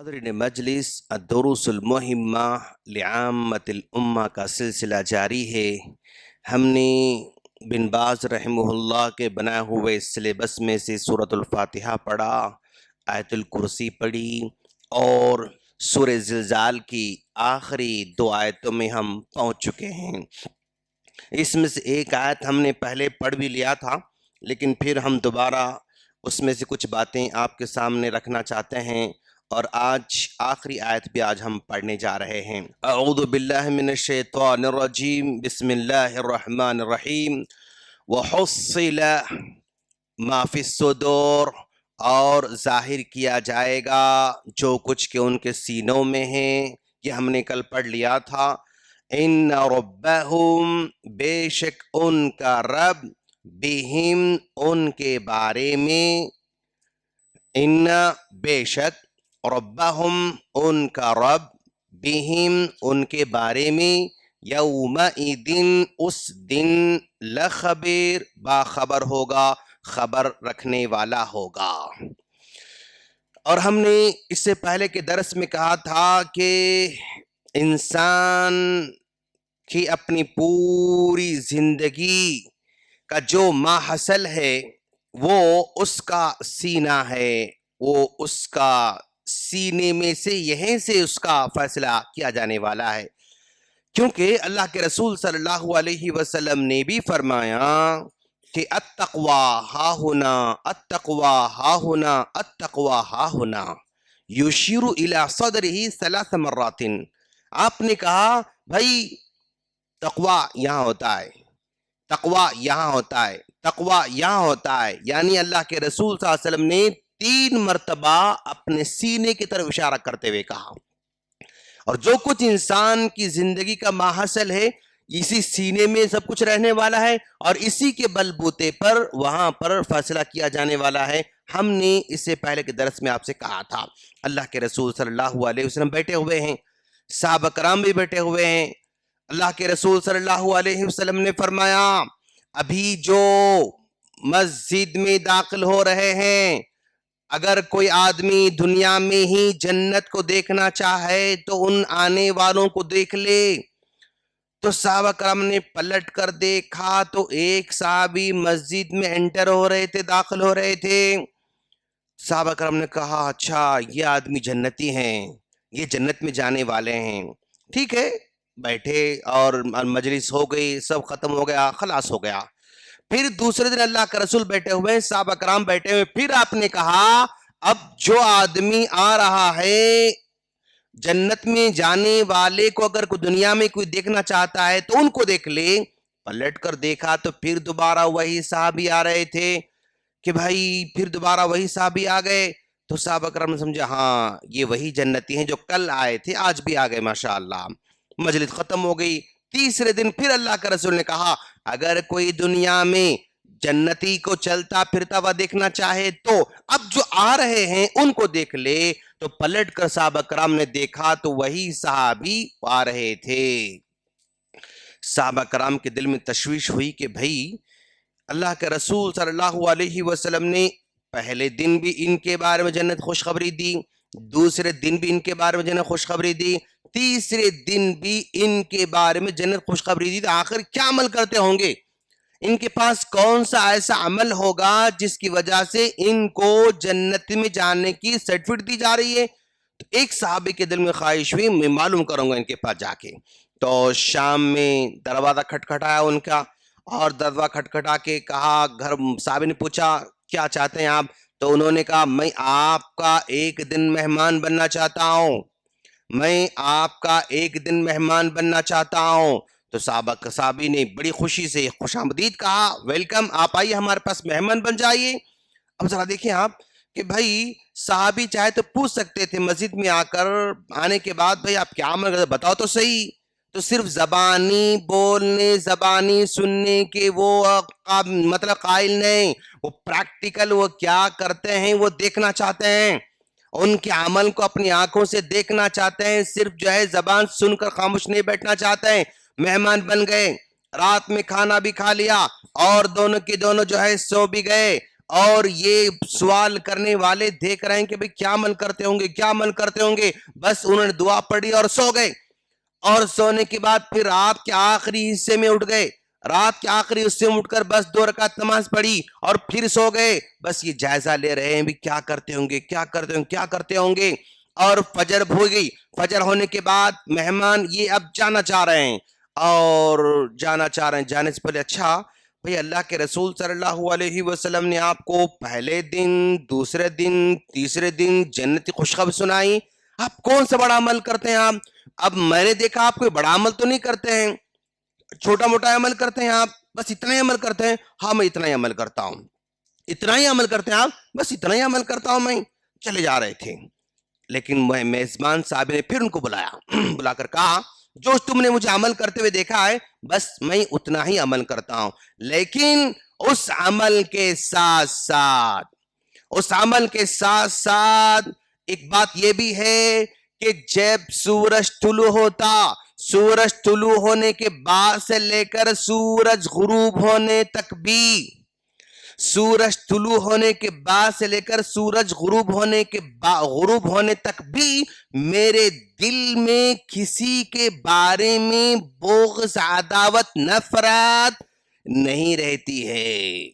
حاضرین مجلس الدروس المہمہ لعامت الامہ کا سلسلہ جاری ہے۔ ہم نے بن باز رحمہ اللہ کے بنائے ہوئے سلیبس میں سے سورۃ الفاتحہ پڑھا، آیت الکرسی پڑھی اور سورہ زلزال کی آخری 2 آیتوں میں ہم پہنچ چکے ہیں۔ اس میں سے ایک آیت ہم نے پہلے پڑھ بھی لیا تھا، لیکن پھر ہم دوبارہ اس میں سے کچھ باتیں آپ کے سامنے رکھنا چاہتے ہیں، اور آج آخری آیت بھی آج ہم پڑھنے جا رہے ہیں۔ اعوذ باللہ من الشیطان الرجیم، بسم اللہ الرحمن الرحیم۔ وحصل ما فی الصدور، اور ظاہر کیا جائے گا جو کچھ کہ ان کے سینوں میں ہیں، یہ ہم نے کل پڑھ لیا تھا۔ ان ربہم، بے شک ان کا رب، بہم، ان کے بارے میں، ان بے شک، ربہم ان کا رب، بہم ان کے بارے میں، یومئذ اس دن، لخبیر باخبر ہوگا، خبر رکھنے والا ہوگا۔ اور ہم نے اس سے پہلے کے درس میں کہا تھا کہ انسان کی اپنی پوری زندگی کا جو ماحصل ہے وہ اس کا سینہ ہے، وہ اس کا سینے میں سے، یہیں سے اس کا فیصلہ کیا جانے والا ہے، کیونکہ اللہ کے رسول صلی اللہ علیہ وسلم نے بھی فرمایا کہ التقوی ہاہنا، التقوی ہاہنا، التقوی ہاہنا، یشیر الی صدرہ 3 مرات۔ آپ نے کہا بھائی تقوی یہاں ہوتا ہے، تقوی یہاں ہوتا ہے، تقوی یہاں ہوتا ہے، یعنی اللہ کے رسول صلی اللہ علیہ وسلم نے 3 مرتبہ اپنے سینے کی طرف اشارہ کرتے ہوئے کہا۔ اور جو کچھ انسان کی زندگی کا ماحصل ہے، اسی سینے میں سب کچھ رہنے والا ہے، اور اسی کے بل بوتے پر وہاں پر فیصلہ کیا جانے والا ہے۔ ہم نے اس سے پہلے کے درس میں آپ سے کہا تھا، اللہ کے رسول صلی اللہ علیہ وسلم بیٹھے ہوئے ہیں، صحابہ کرام بھی بیٹھے ہوئے ہیں۔ اللہ کے رسول صلی اللہ علیہ وسلم نے فرمایا ابھی جو مسجد میں داخل ہو رہے ہیں، اگر کوئی آدمی دنیا میں ہی جنت کو دیکھنا چاہے تو ان آنے والوں کو دیکھ لے۔ تو صحابہ کرام نے پلٹ کر دیکھا تو ایک صحابی مسجد میں انٹر ہو رہے تھے، داخل ہو رہے تھے۔ صحابہ کرام نے کہا اچھا یہ آدمی جنتی ہیں، یہ جنت میں جانے والے ہیں، ٹھیک ہے، بیٹھے اور مجلس ہو گئی، سب ختم ہو گیا، خلاص ہو گیا۔ پھر دوسرے دن اللہ کا رسول بیٹھے ہوئے، صحابہ کرام بیٹھے ہوئے، پھر آپ نے کہا اب جو آدمی آ رہا ہے جنت میں جانے والے کو اگر کوئی دنیا میں کوئی دیکھنا چاہتا ہے تو ان کو دیکھ لے۔ پلٹ کر دیکھا تو پھر دوبارہ وہی صحابی آ رہے تھے کہ بھائی پھر دوبارہ وہی صحابی آ گئے، تو صحابہ کرام نے سمجھا ہاں یہ وہی جنتی ہیں جو کل آئے تھے، آج بھی آ گئے، ماشاءاللہ۔ مجلس ختم ہو گئی۔ تیسرے دن پھر اللہ کا رسول نے کہا اگر کوئی دنیا میں جنتی کو چلتا پھرتا ہوا دیکھنا چاہے تو اب جو آ رہے ہیں ان کو دیکھ لے۔ تو پلٹ کر صحابہ کرام نے دیکھا تو وہی صحابی آ رہے تھے۔ صحابہ کرام کے دل میں تشویش ہوئی کہ بھائی اللہ کے رسول صلی اللہ علیہ وسلم نے پہلے دن بھی ان کے بارے میں جنت خوشخبری دی، دوسرے دن بھی ان کے بارے میں جنت خوشخبری دی، تیسرے دن بھی ان کے بارے میں جنت خوشخبری دی، تو آخر کیا عمل کرتے ہوں گے؟ ان کے پاس کون سا ایسا عمل ہوگا جس کی وجہ سے ان کو جنت میں جانے کی سرٹیفکیٹ دی جا رہی ہے؟ تو ایک صحابی کے دل میں خواہش ہوئی میں معلوم کروں گا ان کے پاس جا کے۔ تو شام میں دروازہ کھٹکھٹایا ان کا، اور دروازہ کھٹکھٹا کے کہا، گھر صحابی نے پوچھا کیا چاہتے ہیں آپ؟ تو انہوں نے کہا میں آپ کا ایک دن مہمان بننا چاہتا ہوں، میں آپ کا ایک دن مہمان بننا چاہتا ہوں۔ تو صحابی نے بڑی خوشی سے خوش آمدید کہا، ویلکم، آپ آئیے ہمارے پاس مہمان بن جائیے۔ اب ذرا دیکھیں آپ کہ بھائی صحابی چاہے تو پوچھ سکتے تھے مسجد میں آ کر، آنے کے بعد بھائی آپ کیا عمل کرتے بتاؤ تو صحیح، تو صرف زبانی بولنے، زبانی سننے کے وہ مطلب قائل نہیں، وہ پریکٹیکل وہ کیا کرتے ہیں وہ دیکھنا چاہتے ہیں، ان کے عمل کو اپنی آنکھوں سے دیکھنا چاہتے ہیں، صرف جو ہے زبان سن کر خاموش نہیں بیٹھنا چاہتے ہیں۔ مہمان بن گئے، رات میں کھانا بھی کھا لیا اور دونوں کی دونوں جو ہے سو بھی گئے، اور یہ سوال کرنے والے دیکھ رہے ہیں کہ بھئی کیا عمل کرتے ہوں گے، کیا عمل کرتے ہوں گے. بس انہوں نے دعا پڑھی اور سو گئے. اور سونے کے بعد پھر رات کے آخری حصے میں اٹھ گئے. رات کے آخری حصے میں اٹھ کر بس 2 رکعت نماز پڑھی اور پھر سو گئے. بس یہ جائزہ لے رہے ہیں بھی کیا کرتے ہوں گے، کیا کرتے ہوں گے، کیا کرتے ہوں گے. اور فجر ہو گئی. فجر ہونے کے بعد مہمان یہ اب جانا چاہ رہے ہیں، اور جانے سے پہلے اچھا بھئی اللہ کے رسول صلی اللہ علیہ وسلم نے آپ کو پہلے دن، دوسرے دن، تیسرے دن جنت کی خوشخبری سنائی. آپ کون سا بڑا عمل کرتے ہیں آپ؟ اب میں نے دیکھا آپ کوئی بڑا عمل تو نہیں کرتے ہیں، چھوٹا موٹا عمل کرتے ہیں آپ، بس اتنا ہی عمل کرتے ہیں. ہاں میں اتنا ہی عمل کرتا ہوں. اتنا ہی عمل کرتے ہیں آپ؟ بس اتنا ہی عمل کرتا ہوں میں. چلے جا رہے تھے، لیکن میزبان صاحب نے پھر ان کو بلایا، بلا کر کہا جو تم نے مجھے عمل کرتے ہوئے دیکھا ہے بس میں اتنا ہی عمل کرتا ہوں، لیکن اس عمل کے ساتھ ایک بات یہ بھی ہے کہ جب سورج طلوع ہوتا، سورج طلوع ہونے کے بعد سے لے کر سورج غروب ہونے تک بھی، سورج طلوع ہونے کے بعد سے لے کر سورج غروب ہونے تک بھی میرے دل میں کسی کے بارے میں بغض، عداوت، نفرت نہیں رہتی ہے.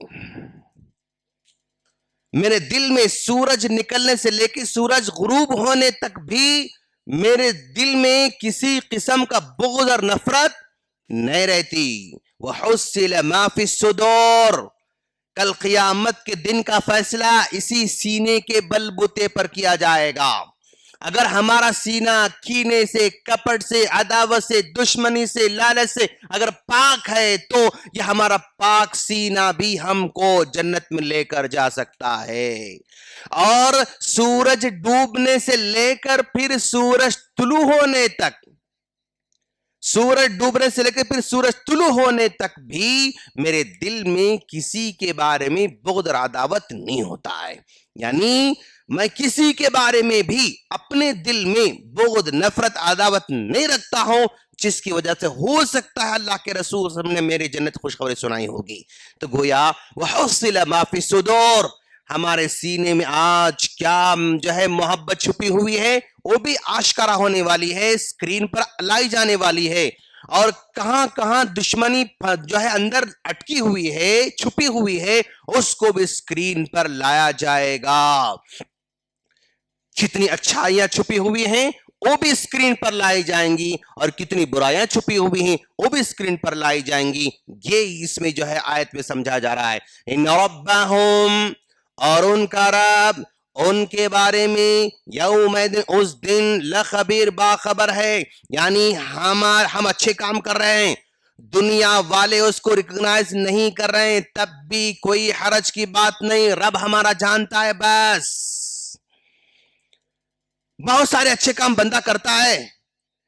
میرے دل میں سورج نکلنے سے لے کے سورج غروب ہونے تک بھی میرے دل میں کسی قسم کا بغض اور نفرت نہیں رہتی. وَحُصِّلَ مَا فِي الصُّدُورِ، کل قیامت کے دن کا فیصلہ اسی سینے کے بل بوتے پر کیا جائے گا. اگر ہمارا سینہ کینے سے، کپٹ سے، عداوت سے، دشمنی سے، لالچ سے اگر پاک ہے تو یہ ہمارا پاک سینہ بھی ہم کو جنت میں لے کر جا سکتا ہے. اور سورج ڈوبنے سے لے کر پھر سورج طلوع ہونے تک، سورج ڈوبنے سے لے کر پھر سورج طلوع ہونے تک بھی میرے دل میں کسی کے بارے میں بغض اور عداوت نہیں ہوتا ہے. یعنی میں کسی کے بارے میں بھی اپنے دل میں بغض، نفرت، عداوت نہیں رکھتا ہوں، جس کی وجہ سے ہو سکتا ہے اللہ کے رسول صلی اللہ علیہ وسلم نے میری جنت خوشخبری سنائی ہوگی. تو گویا وَحُصِّلَ مَا فِي الصُّدُورِ، ہمارے سینے میں آج کیا جو ہے محبت چھپی ہوئی ہے وہ بھی آشکارا ہونے والی ہے، اسکرین پر لائی جانے والی ہے. اور کہاں کہاں دشمنی جو ہے اندر اٹکی ہوئی ہے، چھپی ہوئی ہے، اس کو بھی اسکرین پر لایا جائے گا. کتنی اچھائیاں چھپی ہوئی ہیں وہ بھی اسکرین پر لائی جائیں گی، اور کتنی برائیاں چھپی ہوئی ہیں وہ بھی اسکرین پر لائی جائیں گی. یہ اس میں جو ہے آیت میں سمجھا جا رہا ہے. ان ربہم، اور ان کا رب ان کے بارے میں یوم اس دن لخبیر، باخبر ہے. یعنی ہم اچھے کام کر رہے ہیں، دنیا والے اس کو ریکگنائز نہیں کر رہے ہیں، تب بھی کوئی حرج کی بات نہیں، رب ہمارا جانتا ہے. بس بہت سارے اچھے کام بندہ کرتا ہے،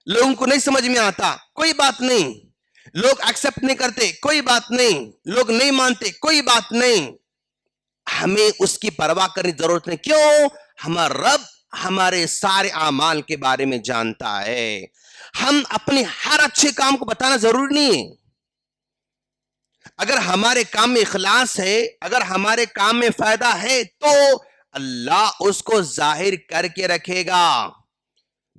لوگوں کو نہیں سمجھ میں آتا، کوئی بات نہیں، لوگ ایکسپٹ نہیں کرتے، کوئی بات نہیں، لوگ نہیں مانتے، کوئی بات نہیں. ہمیں اس کی پرواہ کرنے کی ضرورت نہیں. کیوں؟ ہمارا رب ہمارے سارے اعمال کے بارے میں جانتا ہے. ہم اپنے ہر اچھے کام کو بتانا ضروری نہیں ہے. اگر ہمارے کام میں اخلاص ہے، اگر ہمارے کام میں فائدہ ہے تو اللہ اس کو ظاہر کر کے رکھے گا.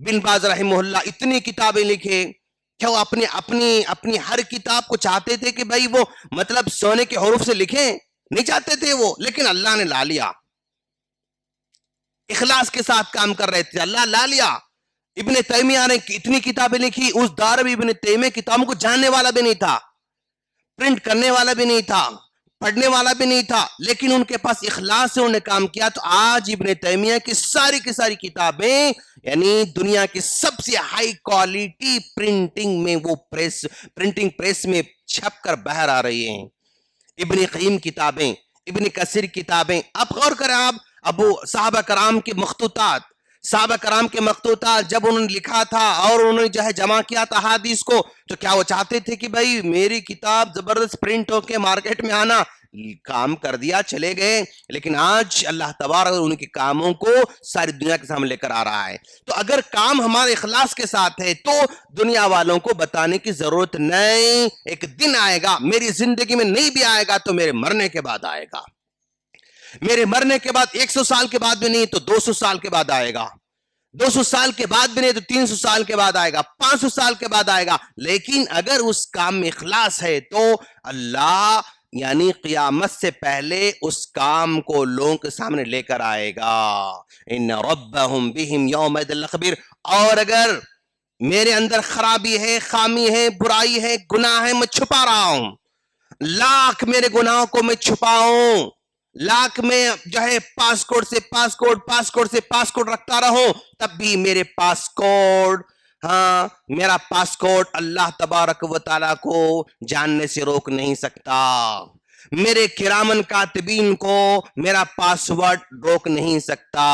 بن باز رحمہ اللہ اتنی کتابیں لکھے، کیا وہ اپنی ہر کتاب کو چاہتے تھے کہ بھائی وہ مطلب سونے کے حروف سے لکھیں؟ نہیں چاہتے تھے وہ، لیکن اللہ نے لا لیا. اخلاص کے ساتھ کام کر رہے تھے، اللہ لا لیا. ابن تیمیہ نے اتنی کتابیں لکھی، اس دور میں ابن تیمیہ کتابوں کو جاننے والا بھی نہیں تھا، پرنٹ کرنے والا بھی نہیں تھا، پڑھنے والا بھی نہیں تھا، لیکن ان کے پاس اخلاص سے انہوں نے کام کیا. تو آج ابن تیمیہ کی ساری کتابیں یعنی دنیا کی سب سے ہائی کوالٹی پرنٹنگ میں وہ پرنٹنگ پریس میں چھپ کر باہر آ رہی ہیں. ابن قیم کتابیں، ابن کثیر کتابیں. آپ غور کریں، آپ ابو صحابہ کرام کے مخطوطات، صحابہ کرام کے مخطوطات جب انہوں نے لکھا تھا اور انہوں نے جو ہے جمع کیا تھا حدیث کو، تو کیا وہ چاہتے تھے کہ بھائی میری کتاب زبردست پرنٹ ہو کے مارکیٹ میں آنا؟ کام کر دیا، چلے گئے. لیکن آج اللہ تبارک ان کے کاموں کو ساری دنیا کے سامنے لے کر آ رہا ہے. تو اگر کام ہمارے اخلاص کے ساتھ ہے تو دنیا والوں کو بتانے کی ضرورت نہیں. ایک دن آئے گا، میری زندگی میں نہیں بھی آئے گا تو میرے مرنے کے بعد آئے گا. میرے مرنے کے بعد 100 سال کے بعد بھی نہیں تو 200 سال کے بعد آئے گا, 200 سال کے بعد بھی نہیں تو 300 سال کے بعد آئے گا, 500 سال کے بعد آئے گا. لیکن اگر اس کام میں اخلاص ہے تو اللہ یعنی قیامت سے پہلے اس کام کو لوگوں کے سامنے لے کر آئے گا. ان ربہم بہم یومئذ لخبیر. اور اگر میرے اندر خرابی ہے, خامی ہے, برائی ہے, گناہ ہے, میں چھپا رہا ہوں, لاکھ میرے گناہوں کو میں چھپاؤں, لاکھ میں جو ہے پاسپورٹ سے پاسپورٹ رکھتا رہوں, تب بھی میرے پاسپورٹ میرا پاسپورٹ اللہ تبارک و تعالیٰ کو جاننے سے روک نہیں سکتا. میرے کرامن کاتبین کو میرا پاسورڈ روک نہیں سکتا.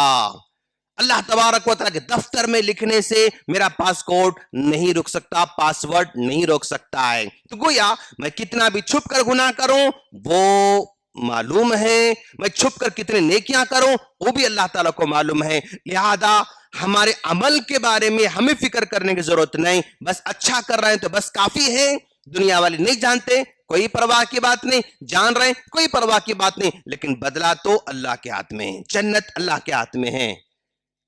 اللہ تبارک و تعالیٰ کے دفتر میں لکھنے سے میرا پاسپورٹ نہیں روک سکتا, پاسورڈ نہیں روک سکتا ہے. تو گویا میں کتنا بھی چھپ کر گناہ کروں وہ معلوم ہے, میں چھپ کر کتنے نیکیاں کروں وہ بھی اللہ تعالیٰ کو معلوم ہے. لہذا ہمارے عمل کے بارے میں ہمیں فکر کرنے کی ضرورت نہیں, بس اچھا کر رہے ہیں تو بس کافی ہے. دنیا والے نہیں جانتے, کوئی پرواہ کی بات نہیں, جان رہے ہیں کوئی پرواہ کی بات نہیں, لیکن بدلہ تو اللہ کے ہاتھ میں ہے, جنت اللہ کے ہاتھ میں ہے,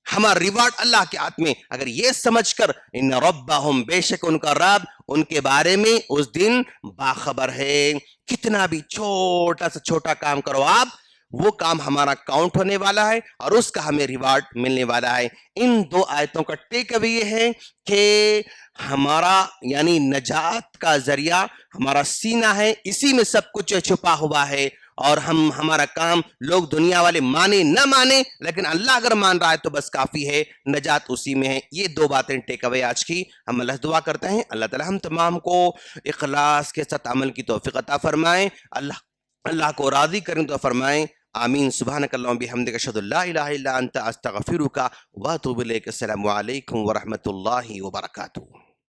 ہمارا ریوارڈ اللہ کے ہاتھ میں. اگر یہ سمجھ کر ان ربہم بے شک ان کا رب ان کے بارے میں اس دن باخبر ہے, کتنا بھی چھوٹا سے چھوٹا کام کرو آپ, وہ کام ہمارا کاؤنٹ ہونے والا ہے اور اس کا ہمیں ریوارڈ ملنے والا ہے. ان دو آیتوں کا ٹیک اوے یہ ہے کہ ہمارا یعنی نجات کا ذریعہ ہمارا سینہ ہے, اسی میں سب کچھ چھپا ہوا ہے. اور ہمارا کام لوگ دنیا والے مانے نہ مانے, لیکن اللہ اگر مان رہا ہے تو بس کافی ہے, نجات اسی میں ہے. یہ دو باتیں ٹیک اوے آج کی. ہم اللہ دعا کرتے ہیں اللہ تعالی ہم تمام کو اخلاص کے ساتھ عمل کی توفیق عطا فرمائیں, اللہ کو راضی کریں تو فرمائیں. آمین. سبحانک اللہم بحمدک اشہد ان لا الہ الا انت استغفرک واتوب الیک. السلام علیکم ورحمۃ اللہ وبرکاتہ.